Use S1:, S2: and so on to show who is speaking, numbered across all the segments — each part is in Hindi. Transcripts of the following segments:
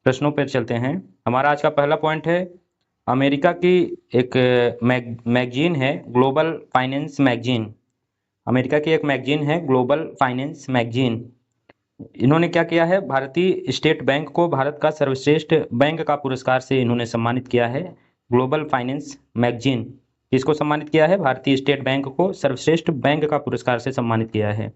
S1: प्रश्नों पर चलते हैं। हमारा आज का पहला पॉइंट है, अमेरिका की एक मैगजीन है ग्लोबल फाइनेंस मैगजीन। अमेरिका की एक मैगजीन है ग्लोबल फाइनेंस मैगजीन। इन्होंने क्या किया है, भारतीय स्टेट बैंक को भारत का सर्वश्रेष्ठ बैंक का पुरस्कार से इन्होंने सम्मानित किया है। ग्लोबल फाइनेंस मैगजीन किसको सम्मानित किया है? भारतीय स्टेट बैंक को सर्वश्रेष्ठ बैंक का पुरस्कार से सम्मानित किया है।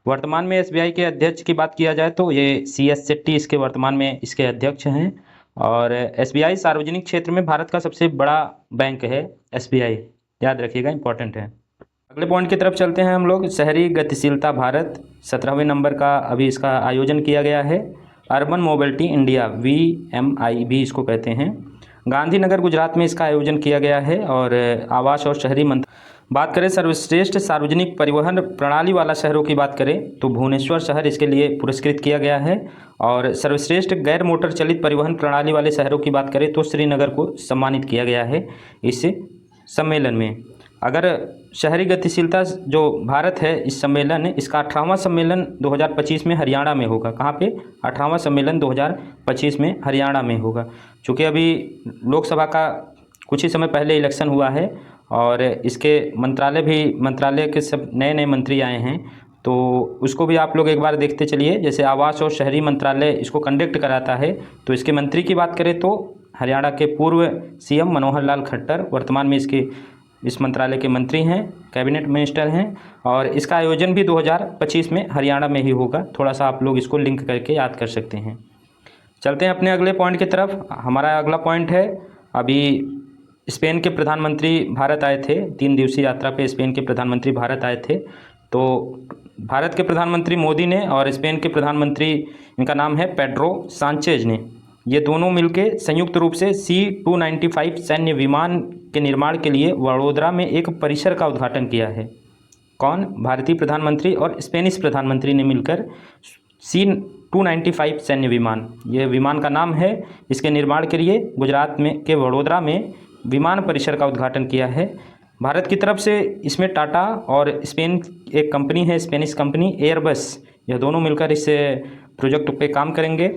S1: वर्तमान में एसबीआई के अध्यक्ष की बात किया जाए तो ये CS शेट्टी इसके वर्तमान में इसके अध्यक्ष हैं। और एसबीआई सार्वजनिक क्षेत्र में भारत का सबसे बड़ा बैंक है एसबीआई, याद रखिएगा, इंपॉर्टेंट है। अगले पॉइंट की तरफ चलते हैं हम लोग। शहरी गतिशीलता भारत 17वें नंबर का अभी इसका आयोजन किया गया है। अर्बन मोबिलिटी इंडिया VMI भी इसको कहते हैं। गांधीनगर गुजरात में इसका आयोजन किया गया है। और आवास और शहरी बात करें सर्वश्रेष्ठ सार्वजनिक परिवहन प्रणाली वाला शहरों की बात करें तो भुवनेश्वर शहर इसके लिए पुरस्कृत किया गया है। और सर्वश्रेष्ठ गैर मोटर चलित परिवहन प्रणाली वाले शहरों की बात करें तो श्रीनगर को सम्मानित किया गया है इस सम्मेलन में। अगर शहरी गतिशीलता जो भारत है, इस सम्मेलन इसका 18वां सम्मेलन 2025 में हरियाणा में होगा। कहाँ पे? 18वां सम्मेलन 2025 में हरियाणा में होगा। चूँकि अभी लोकसभा का कुछ ही समय पहले इलेक्शन हुआ है और इसके मंत्रालय के सब नए नए मंत्री आए हैं, तो उसको भी आप लोग एक बार देखते चलिए। जैसे आवास और शहरी मंत्रालय इसको कंडक्ट कराता है, तो इसके मंत्री की बात करें तो हरियाणा के पूर्व CM मनोहर लाल खट्टर वर्तमान में इस मंत्रालय के मंत्री हैं, कैबिनेट मिनिस्टर हैं। और इसका आयोजन भी 2025 में हरियाणा में ही होगा। थोड़ा सा आप लोग इसको लिंक करके याद कर सकते हैं। चलते हैं अपने अगले पॉइंट की तरफ। हमारा अगला पॉइंट है, अभी स्पेन के प्रधानमंत्री भारत आए थे, 3 दिवसीय यात्रा पे स्पेन के प्रधानमंत्री भारत आए थे। तो भारत के प्रधानमंत्री मोदी ने और स्पेन के प्रधानमंत्री, इनका नाम है पेड्रो सांचेज ने, ये दोनों मिलके संयुक्त रूप से C-295 सैन्य विमान के निर्माण के लिए वडोदरा में एक परिसर का उद्घाटन किया है। कौन? भारतीय प्रधानमंत्री और स्पेनिश प्रधानमंत्री ने मिलकर C-295 सैन्य विमान, ये विमान का नाम है, इसके निर्माण के लिए गुजरात में के वडोदरा में विमान परिसर का उद्घाटन किया है। भारत की तरफ से इसमें टाटा और स्पेन एक कंपनी है, स्पेनिश कंपनी एयरबस, यह दोनों मिलकर इस प्रोजेक्ट पे काम करेंगे।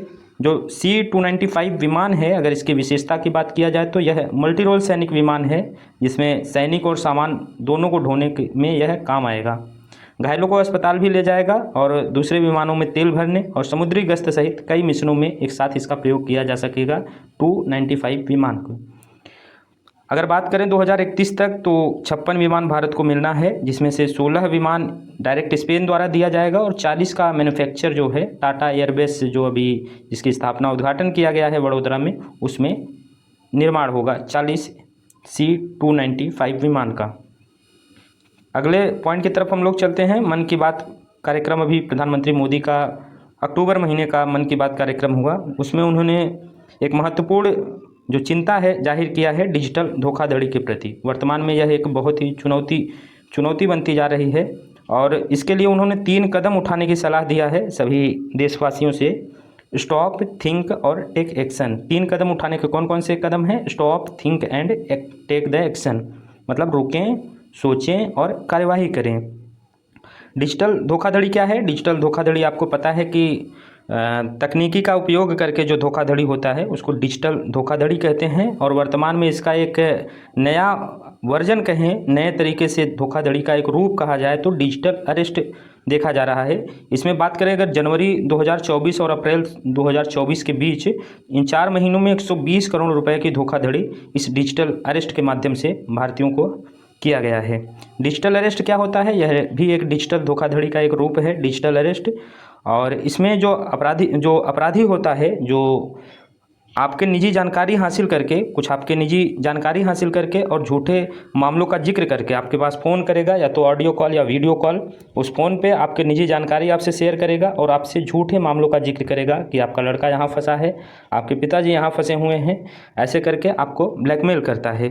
S1: जो C-295 विमान है, अगर इसकी विशेषता की बात किया जाए तो यह मल्टी रोल सैनिक विमान है, जिसमें सैनिक और सामान दोनों को ढोने में यह काम आएगा। घायलों को अस्पताल भी ले जाएगा और दूसरे विमानों में तेल भरने और समुद्री गश्त सहित कई मिशनों में एक साथ इसका प्रयोग किया जा सकेगा 295 विमान को। अगर बात करें 2031 तक तो 56 विमान भारत को मिलना है, जिसमें से 16 विमान डायरेक्ट स्पेन द्वारा दिया जाएगा और 40 का मैन्युफैक्चर जो है टाटा एयरबेस, जो अभी जिसकी स्थापना उद्घाटन किया गया है वडोदरा में, उसमें निर्माण होगा 40 C-295 विमान का। अगले पॉइंट की तरफ हम लोग चलते हैं। मन की बात कार्यक्रम, अभी प्रधानमंत्री मोदी का अक्टूबर महीने का मन की बात कार्यक्रम हुआ, उसमें उन्होंने एक महत्वपूर्ण जो चिंता है जाहिर किया है डिजिटल धोखाधड़ी के प्रति। वर्तमान में यह एक बहुत ही चुनौती बनती जा रही है और इसके लिए उन्होंने 3 कदम उठाने की सलाह दिया है सभी देशवासियों से। स्टॉप, थिंक और टेक एक्शन। 3 कदम उठाने के कौन कौन से कदम हैं? Stop, think and take the action, मतलब रोकें, सोचें और कार्यवाही करें। डिजिटल धोखाधड़ी क्या है? डिजिटल धोखाधड़ी आपको पता है कि तकनीकी का उपयोग करके जो धोखाधड़ी होता है उसको डिजिटल धोखाधड़ी कहते हैं। और वर्तमान में इसका एक नया वर्जन कहें, नए तरीके से धोखाधड़ी का एक रूप कहा जाए तो डिजिटल अरेस्ट देखा जा रहा है। इसमें बात करें अगर जनवरी 2024 और अप्रैल 2024 के बीच इन 4 महीनों में 120 करोड़ रुपए की धोखाधड़ी इस डिजिटल अरेस्ट के माध्यम से भारतीयों को किया गया है। डिजिटल अरेस्ट क्या होता है? यह भी एक डिजिटल धोखाधड़ी का एक रूप है, डिजिटल अरेस्ट। और इसमें जो अपराधी होता है, जो आपके निजी जानकारी हासिल करके, कुछ आपके निजी जानकारी हासिल करके और झूठे मामलों का जिक्र करके आपके पास फ़ोन करेगा, या तो ऑडियो कॉल या वीडियो कॉल, उस फ़ोन पे आपके निजी जानकारी आपसे शेयर करेगा और आपसे झूठे मामलों का जिक्र करेगा कि आपका लड़का यहाँ फंसा है, आपके पिताजी यहाँ फंसे हुए हैं, ऐसे करके आपको ब्लैकमेल करता है।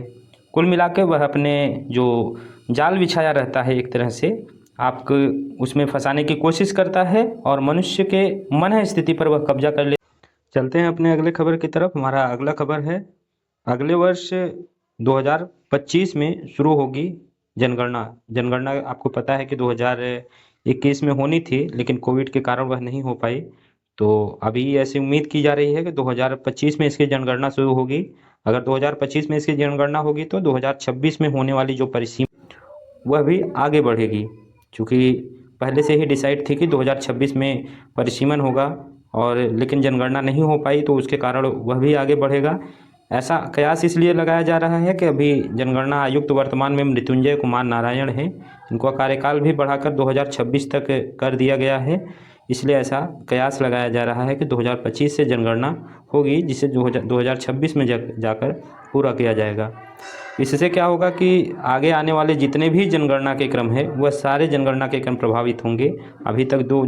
S1: कुल मिला के वह अपने जो जाल बिछाया रहता है एक तरह से आपको उसमें फंसाने की कोशिश करता है और मनुष्य के मन स्थिति पर वह कब्जा कर ले। चलते हैं अपने अगले खबर की तरफ। हमारा अगला खबर है, अगले वर्ष 2025 में शुरू होगी जनगणना। जनगणना आपको पता है कि 2021 में होनी थी, लेकिन कोविड के कारण वह नहीं हो पाई। तो अभी ऐसी उम्मीद की जा रही है कि 2025 में इसकी जनगणना शुरू होगी। अगर 2025 में इसकी जनगणना होगी तो 2026 में होने वाली जो परिसीमन वह भी आगे बढ़ेगी, क्योंकि पहले से ही डिसाइड थी कि 2026 में परिसीमन होगा, और लेकिन जनगणना नहीं हो पाई तो उसके कारण वह भी आगे बढ़ेगा। ऐसा कयास इसलिए लगाया जा रहा है कि अभी जनगणना आयुक्त वर्तमान में मृत्युंजय कुमार नारायण हैं, इनका कार्यकाल भी बढ़ाकर 2026 तक कर दिया गया है। इसलिए ऐसा कयास लगाया जा रहा है कि 2025 से जनगणना होगी, जिसे 2026 में जाकर पूरा किया जाएगा। इससे क्या होगा कि आगे आने वाले जितने भी जनगणना के क्रम है वह सारे जनगणना के क्रम प्रभावित होंगे। अभी तक जो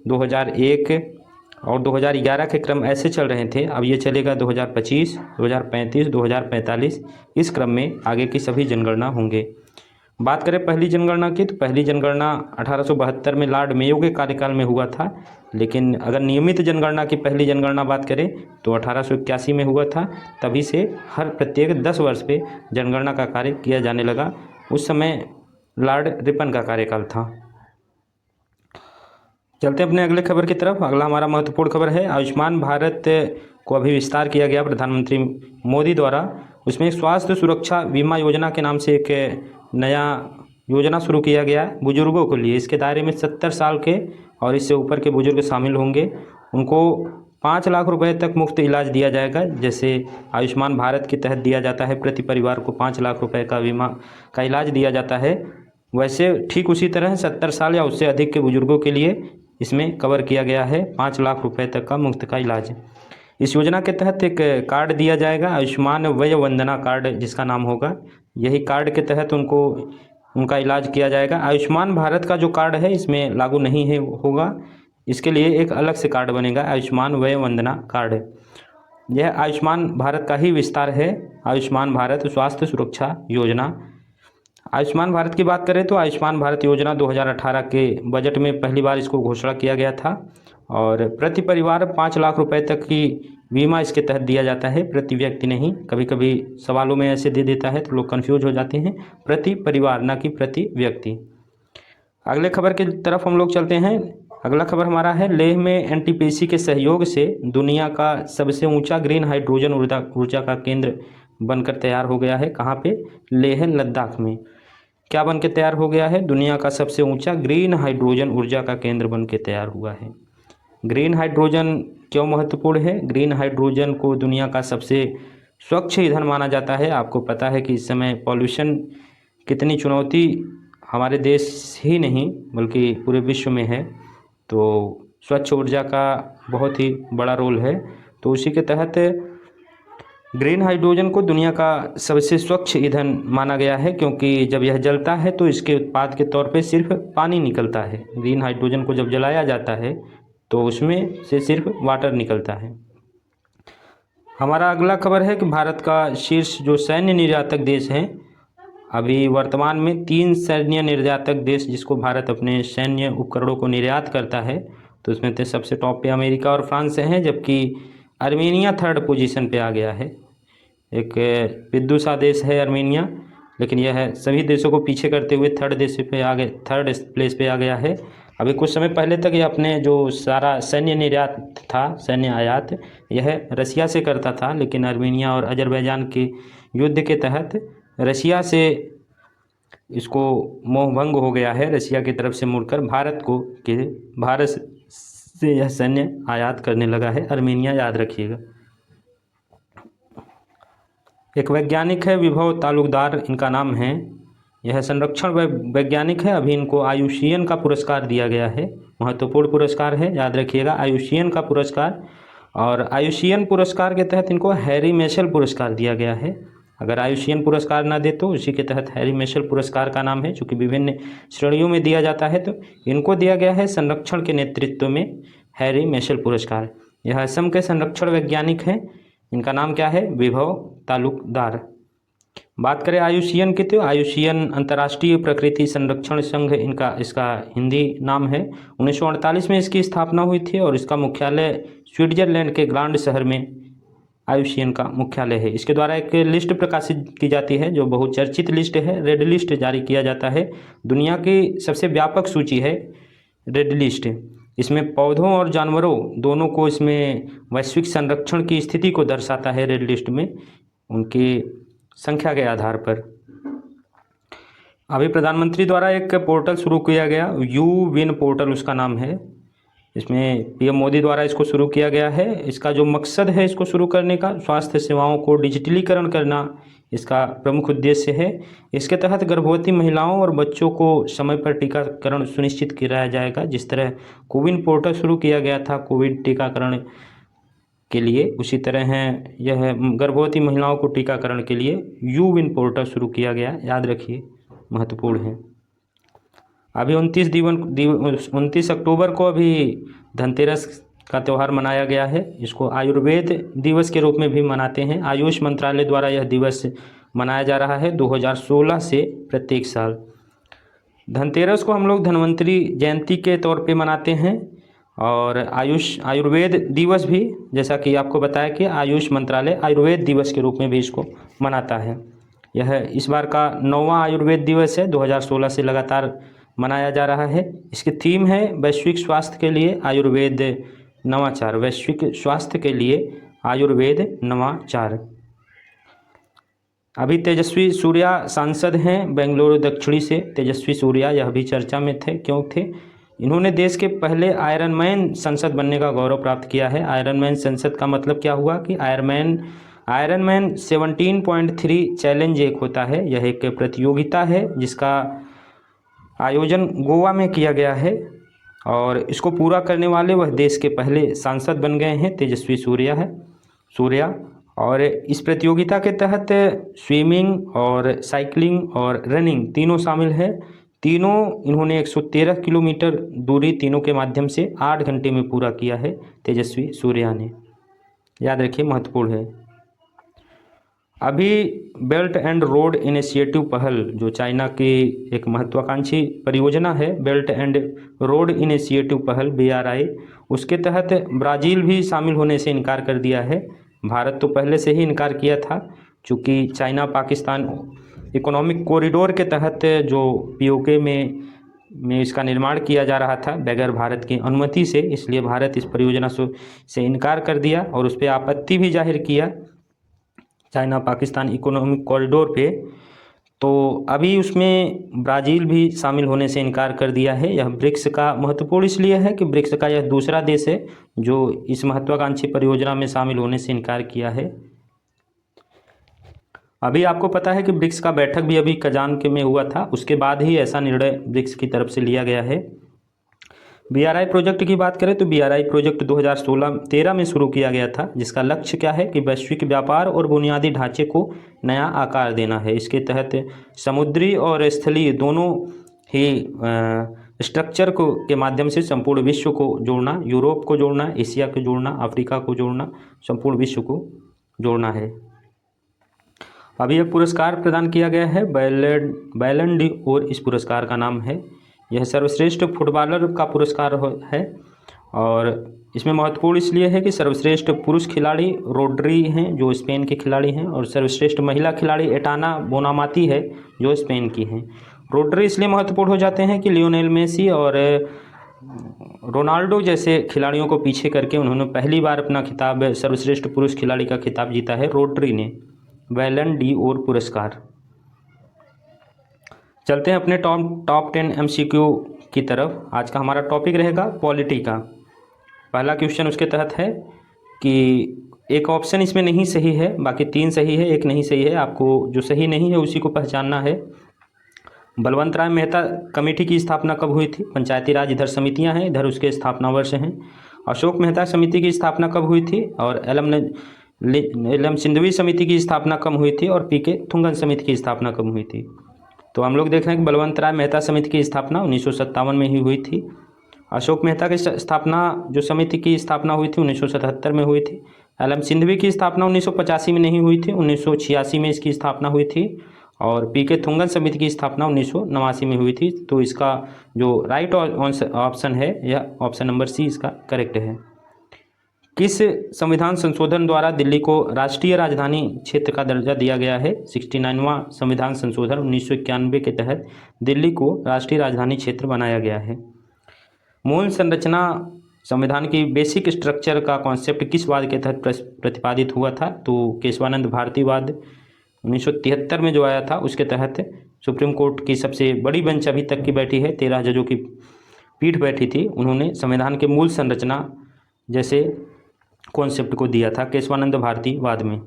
S1: 2001 और 2011 के क्रम ऐसे चल रहे थे, अब ये चलेगा 2025, 2035, 2045, इस क्रम में आगे की सभी जनगणना होंगे। बात करें पहली जनगणना की, तो पहली जनगणना 1872 में लॉर्ड मेयो के कार्यकाल में हुआ था, लेकिन अगर नियमित जनगणना की पहली जनगणना बात करें तो 1881 में हुआ था। तभी से हर प्रत्येक 10 वर्ष पे जनगणना का कार्य किया जाने लगा। उस समय लॉर्ड रिपन का कार्यकाल था। चलते हैं अपने अगले खबर की तरफ। अगला हमारा महत्वपूर्ण खबर है, आयुष्मान भारत को अभी विस्तार किया गया प्रधानमंत्री मोदी द्वारा। उसमें स्वास्थ्य सुरक्षा बीमा योजना के नाम से एक नया योजना शुरू किया गया है बुजुर्गों के लिए। इसके दायरे में 70 साल के और इससे ऊपर के बुजुर्ग शामिल होंगे। उनको 5 लाख रुपए तक मुफ्त इलाज दिया जाएगा। जैसे आयुष्मान भारत के तहत दिया जाता है प्रति परिवार को 5 लाख रुपए का बीमा का इलाज दिया जाता है, वैसे ठीक उसी तरह 70 साल या उससे अधिक के बुजुर्गों के लिए इसमें कवर किया गया है 5 लाख रुपए तक का मुफ्त का इलाज। इस योजना के तहत एक कार्ड दिया जाएगा, आयुष्मान वय वंदना कार्ड जिसका नाम होगा। यही कार्ड के तहत उनका इलाज किया जाएगा। आयुष्मान भारत का जो कार्ड है इसमें लागू नहीं है होगा, इसके लिए एक अलग से कार्ड बनेगा, आयुष्मान वय वंदना कार्ड। यह आयुष्मान भारत का ही विस्तार है, आयुष्मान भारत स्वास्थ्य सुरक्षा योजना। आयुष्मान भारत की बात करें तो आयुष्मान भारत योजना 2018 के बजट में पहली बार इसको घोषणा किया गया था, और प्रति परिवार 5 लाख रुपए तक की बीमा इसके तहत दिया जाता है, प्रति व्यक्ति नहीं। कभी कभी सवालों में ऐसे दे देता है तो लोग कंफ्यूज हो जाते हैं, प्रति परिवार ना कि प्रति व्यक्ति। अगले खबर की तरफ हम लोग चलते हैं। अगला खबर हमारा है, लेह में एनटीपीसी के सहयोग से दुनिया का सबसे ऊंचा ग्रीन हाइड्रोजन ऊर्जा का केंद्र बनकर तैयार हो गया है। कहाँ पे? लेह लद्दाख में। क्या बन के तैयार हो गया है? दुनिया का सबसे ऊंचा ग्रीन हाइड्रोजन ऊर्जा का केंद्र बन के तैयार हुआ है। ग्रीन हाइड्रोजन क्यों महत्वपूर्ण है? ग्रीन हाइड्रोजन को दुनिया का सबसे स्वच्छ ईंधन माना जाता है। आपको पता है कि इस समय पॉल्यूशन कितनी चुनौती हमारे देश ही नहीं बल्कि पूरे विश्व में है, तो स्वच्छ ऊर्जा का बहुत ही बड़ा रोल है। तो उसी के तहत ग्रीन हाइड्रोजन को दुनिया का सबसे स्वच्छ ईंधन माना गया है, क्योंकि जब यह जलता है तो इसके उत्पाद के तौर पे सिर्फ पानी निकलता है। ग्रीन हाइड्रोजन को जब जलाया जाता है तो उसमें से सिर्फ वाटर निकलता है। हमारा अगला खबर है कि भारत का शीर्ष जो सैन्य निर्यातक देश हैं, अभी वर्तमान में 3 सैन्य निर्यातक देश जिसको भारत अपने सैन्य उपकरणों को निर्यात करता है, तो उसमें से सबसे टॉप पे अमेरिका और फ्रांस हैं, जबकि आर्मेनिया 3rd पोजीशन पे आ गया है। एक पिद्दू सा देश है आर्मेनिया, लेकिन यह सभी देशों को पीछे करते हुए 3rd प्लेस पे आ गया है। अभी कुछ समय पहले तक ये अपने जो सारा सैन्य निर्यात था, सैन्य आयात, यह रसिया से करता था, लेकिन आर्मेनिया और अजरबैजान के युद्ध के तहत रसिया से इसको मोहभंग हो गया है। रसिया की तरफ से मुड़कर भारत से यह सैन्य आयात करने लगा है आर्मेनिया, याद रखिएगा। एक वैज्ञानिक है विभव तालुकदार, इनका नाम है। यह संरक्षण वैज्ञानिक है। अभी इनको आयुषीयन का पुरस्कार दिया गया है, महत्वपूर्ण पुरस्कार है, याद रखिएगा, आयुषीयन का पुरस्कार। और आयुषीयन पुरस्कार के तहत इनको हैरी मेशल पुरस्कार दिया गया है। अगर आयुषीयन पुरस्कार ना दे तो उसी के तहत हैरी मेशल पुरस्कार का नाम है, चूँकि विभिन्न श्रेणियों में दिया जाता है, तो इनको दिया गया है संरक्षण के नेतृत्व में हैरी मेशल पुरस्कार। यह असम के संरक्षण वैज्ञानिक हैं, इनका नाम क्या है? विभव तालुकदार। बात करें आयुषीयन की, तो आयुषीयन अंतर्राष्ट्रीय प्रकृति संरक्षण संघ इसका हिंदी नाम है। 1948 में इसकी स्थापना हुई थी और इसका मुख्यालय स्विट्जरलैंड के ग्रांड शहर में आयुषीयन का मुख्यालय है। इसके द्वारा एक लिस्ट प्रकाशित की जाती है जो बहुचर्चित लिस्ट है, रेड लिस्ट जारी किया जाता है। दुनिया की सबसे व्यापक सूची है रेड लिस्ट। इसमें पौधों और जानवरों दोनों को इसमें वैश्विक संरक्षण की स्थिति को दर्शाता है रेड लिस्ट में, उनकी संख्या के आधार पर। अभी प्रधानमंत्री द्वारा एक पोर्टल शुरू किया गया, यू विन पोर्टल उसका नाम है। इसमें पीएम मोदी द्वारा इसको शुरू किया गया है। इसका जो मकसद है इसको शुरू करने का, स्वास्थ्य सेवाओं को डिजिटलीकरण करना इसका प्रमुख उद्देश्य है। इसके तहत गर्भवती महिलाओं और बच्चों को समय पर टीकाकरण सुनिश्चित कराया जाएगा। जिस तरह कोविन पोर्टल शुरू किया गया था कोविड टीकाकरण के लिए, उसी तरह है यह गर्भवती महिलाओं को टीकाकरण के लिए यू विन पोर्टल शुरू किया गया। याद रखिए, महत्वपूर्ण है। अभी 29 अक्टूबर को अभी धनतेरस का त्यौहार मनाया गया है। इसको आयुर्वेद दिवस के रूप में भी मनाते हैं। आयुष मंत्रालय द्वारा यह दिवस मनाया जा रहा है 2016 से प्रत्येक साल। धनतेरस को हम लोग धन्वंतरी जयंती के तौर पे मनाते हैं। और आयुर्वेद दिवस भी, जैसा कि आपको बताया कि आयुष मंत्रालय आयुर्वेद दिवस के रूप में भी इसको मनाता है। यह इस बार का 9वां आयुर्वेद दिवस है, 2016 से लगातार मनाया जा रहा है। इसकी थीम है वैश्विक स्वास्थ्य के लिए आयुर्वेद नवाचार, वैश्विक स्वास्थ्य के लिए आयुर्वेद नवाचार। अभी तेजस्वी सूर्या सांसद हैं बेंगलुरु दक्षिणी से। तेजस्वी सूर्या यह भी चर्चा में थे, क्यों थे? इन्होंने देश के पहले आयरन मैन संसद बनने का गौरव प्राप्त किया है। आयरन मैन संसद का मतलब क्या हुआ कि आयरन मैन 17.3 चैलेंज एक होता है। यह एक प्रतियोगिता है जिसका आयोजन गोवा में किया गया है और इसको पूरा करने वाले वह देश के पहले सांसद बन गए हैं, तेजस्वी सूर्या। और इस प्रतियोगिता के तहत स्विमिंग और साइकिलिंग और रनिंग तीनों शामिल है। तीनों इन्होंने 113 किलोमीटर दूरी तीनों के माध्यम से 8 घंटे में पूरा किया है तेजस्वी सूर्या ने। याद रखिए, महत्वपूर्ण है। अभी बेल्ट एंड रोड इनिशिएटिव पहल, जो चाइना की एक महत्वाकांक्षी परियोजना है, बेल्ट एंड रोड इनिशिएटिव पहल BRI, उसके तहत ब्राज़ील भी शामिल होने से इनकार कर दिया है। भारत तो पहले से ही इनकार किया था, चूँकि चाइना पाकिस्तान इकोनॉमिक कॉरिडोर के तहत जो POK में इसका निर्माण किया जा रहा था बगैर भारत की अनुमति से, इसलिए भारत इस परियोजना से इनकार कर दिया और उस पर आपत्ति भी जाहिर किया चाइना पाकिस्तान इकोनॉमिक कॉरिडोर पे। तो अभी उसमें ब्राज़ील भी शामिल होने से इनकार कर दिया है। यह ब्रिक्स का महत्वपूर्ण इसलिए है कि ब्रिक्स का यह दूसरा देश है जो इस महत्वाकांक्षी परियोजना में शामिल होने से इनकार किया है। अभी आपको पता है कि ब्रिक्स का बैठक भी अभी कजान के में हुआ था, उसके बाद ही ऐसा निर्णय ब्रिक्स की तरफ से लिया गया है। BRI प्रोजेक्ट की बात करें तो BRI प्रोजेक्ट 2016-13 में शुरू किया गया था, जिसका लक्ष्य क्या है कि वैश्विक व्यापार और बुनियादी ढांचे को नया आकार देना है। इसके तहत समुद्री और स्थलीय दोनों ही स्ट्रक्चर के माध्यम से संपूर्ण विश्व को जोड़ना, यूरोप को जोड़ना, एशिया को जोड़ना, अफ्रीका को जोड़ना, संपूर्ण विश्व को जोड़ना है। अभी यह पुरस्कार प्रदान किया गया है बैलन डी और इस पुरस्कार का नाम है। यह सर्वश्रेष्ठ फुटबॉलर का पुरस्कार है और इसमें महत्वपूर्ण इसलिए है कि सर्वश्रेष्ठ पुरुष खिलाड़ी रोड्री हैं जो स्पेन के खिलाड़ी हैं और सर्वश्रेष्ठ महिला खिलाड़ी एटाना बोनामाती है जो स्पेन की हैं। रोड्री इसलिए महत्वपूर्ण हो जाते हैं कि लियोनेल मेसी और रोनाल्डो जैसे खिलाड़ियों को पीछे करके उन्होंने पहली बार अपना खिताब सर्वश्रेष्ठ पुरुष खिलाड़ी का खिताब जीता है रोड्री ने। बैलन डी और पुरस्कार। चलते हैं अपने टॉप 10 MCQ की तरफ। आज का हमारा टॉपिक रहेगा पॉलिटी का। पहला क्वेश्चन उसके तहत है कि एक ऑप्शन इसमें नहीं सही है, बाकी 3 सही है, एक नहीं सही है। आपको जो सही नहीं है उसी को पहचानना है। बलवंत राय मेहता कमेटी की स्थापना कब हुई थी? पंचायती राज इधर समितियां हैं, इधर उसके स्थापना वर्ष हैं। अशोक मेहता समिति की स्थापना कब हुई थी? और एलएम सिंधवी समिति की स्थापना कब हुई थी? और PK थुंगन समिति की स्थापना कब हुई थी? तो हम लोग देख रहे हैं कि बलवंत राय मेहता समिति की स्थापना 1957 में ही हुई थी। अशोक मेहता की स्थापना जो समिति की स्थापना हुई थी 1977 में हुई थी। एलएम सिंधवी की स्थापना 1985 में नहीं हुई थी, 1986 में इसकी स्थापना हुई थी। और PK थुंगन समिति की स्थापना 1989 में हुई थी। तो इसका जो राइट ऑप्शन है यह ऑप्शन नंबर C इसका करेक्ट है। किस संविधान संशोधन द्वारा दिल्ली को राष्ट्रीय राजधानी क्षेत्र का दर्जा दिया गया है? 69वां संविधान संशोधन 1991 के तहत दिल्ली को राष्ट्रीय राजधानी क्षेत्र बनाया गया है। मूल संरचना संविधान की बेसिक स्ट्रक्चर का कॉन्सेप्ट किस वाद के तहत प्रतिपादित हुआ था? तो केशवानंद भारतीवाद 1973 में जो आया था उसके तहत सुप्रीम कोर्ट की सबसे बड़ी बेंच अभी तक की बैठी है, 13 जजों की पीठ बैठी थी। उन्होंने संविधान के मूल संरचना जैसे कॉन्सेप्ट को दिया था केशवानंद भारतीवाद में।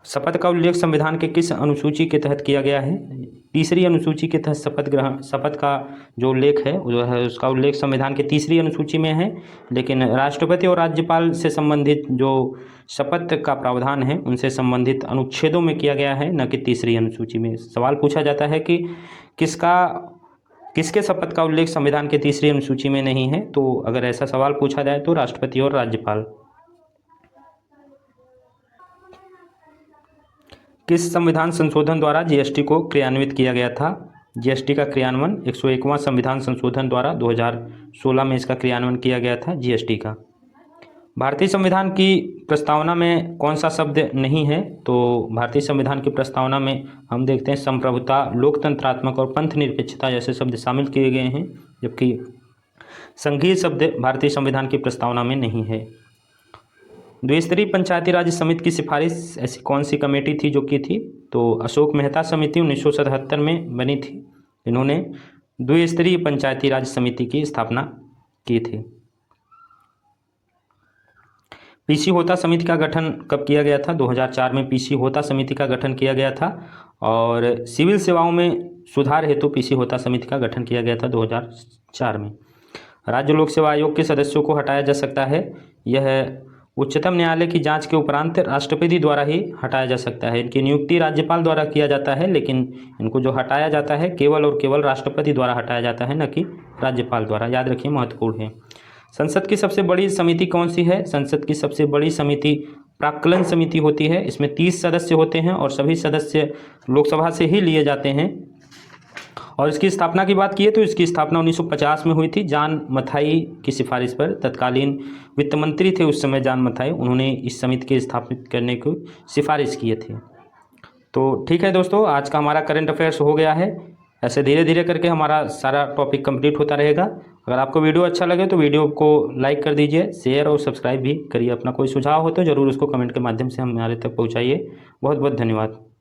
S1: शपथ का उल्लेख संविधान के किस अनुसूची के तहत किया गया है? तीसरी अनुसूची के तहत शपथ का जो उल्लेख है जो है उसका उल्लेख संविधान के तीसरी अनुसूची में है, लेकिन राष्ट्रपति और राज्यपाल से संबंधित जो शपथ का प्रावधान है उनसे संबंधित अनुच्छेदों में किया गया है, न कि तीसरी अनुसूची में। सवाल पूछा जाता है कि किसके शपथ का उल्लेख संविधान के तीसरी अनुसूची में नहीं है? तो अगर ऐसा सवाल पूछा जाए तो राष्ट्रपति और राज्यपाल। किस संविधान संशोधन द्वारा जीएसटी को क्रियान्वित किया गया था? जीएसटी का क्रियान्वयन 101वां संविधान संशोधन द्वारा 2016 में इसका क्रियान्वयन किया गया था जीएसटी का। भारतीय संविधान की प्रस्तावना में कौन सा शब्द नहीं है? तो भारतीय संविधान की प्रस्तावना में हम देखते हैं संप्रभुता, लोकतंत्रात्मक और पंथ निरपेक्षता जैसे शब्द शामिल किए गए हैं, जबकि संघीय शब्द भारतीय संविधान की प्रस्तावना में नहीं है। द्विस्तरीय पंचायती राज समिति की सिफारिश ऐसी कौन सी कमेटी थी जो की थी? तो अशोक मेहता समिति 1977 में बनी थी। इन्होंने द्विस्तरीय पंचायती राज समिति की स्थापना की थी। पीसी होता समिति का गठन कब किया गया था? 2004 में पीसी होता समिति का गठन किया गया था और सिविल सेवाओं में सुधार हेतु पीसी होता समिति का गठन किया गया था 2004 में। राज्य लोक सेवा आयोग के सदस्यों को हटाया जा सकता है, यह उच्चतम न्यायालय की जांच के उपरांत राष्ट्रपति द्वारा ही हटाया जा सकता है। इनकी नियुक्ति राज्यपाल द्वारा किया जाता है, लेकिन इनको जो हटाया जाता है केवल और केवल राष्ट्रपति द्वारा हटाया जाता है, न कि राज्यपाल द्वारा। याद रखिए, महत्वपूर्ण है। संसद की सबसे बड़ी समिति कौन सी है? संसद की सबसे बड़ी समिति प्राक्कलन समिति होती है। इसमें 30 सदस्य होते हैं और सभी सदस्य लोकसभा से ही लिए जाते हैं। और इसकी स्थापना की बात की तो इसकी स्थापना 1950 में हुई थी जॉन मथाई की सिफारिश पर। तत्कालीन वित्त मंत्री थे उस समय जॉन मथाई, उन्होंने इस समिति के स्थापित करने की सिफारिश किए थे। तो ठीक है दोस्तों, आज का हमारा करंट अफेयर्स हो गया है। ऐसे धीरे धीरे करके हमारा सारा टॉपिक कंप्लीट होता रहेगा। अगर आपको वीडियो अच्छा लगे तो वीडियो को लाइक कर दीजिए, शेयर और सब्सक्राइब भी करिए। अपना कोई सुझाव हो तो ज़रूर उसको कमेंट के माध्यम से हमारे तक पहुँचाइए। बहुत बहुत धन्यवाद।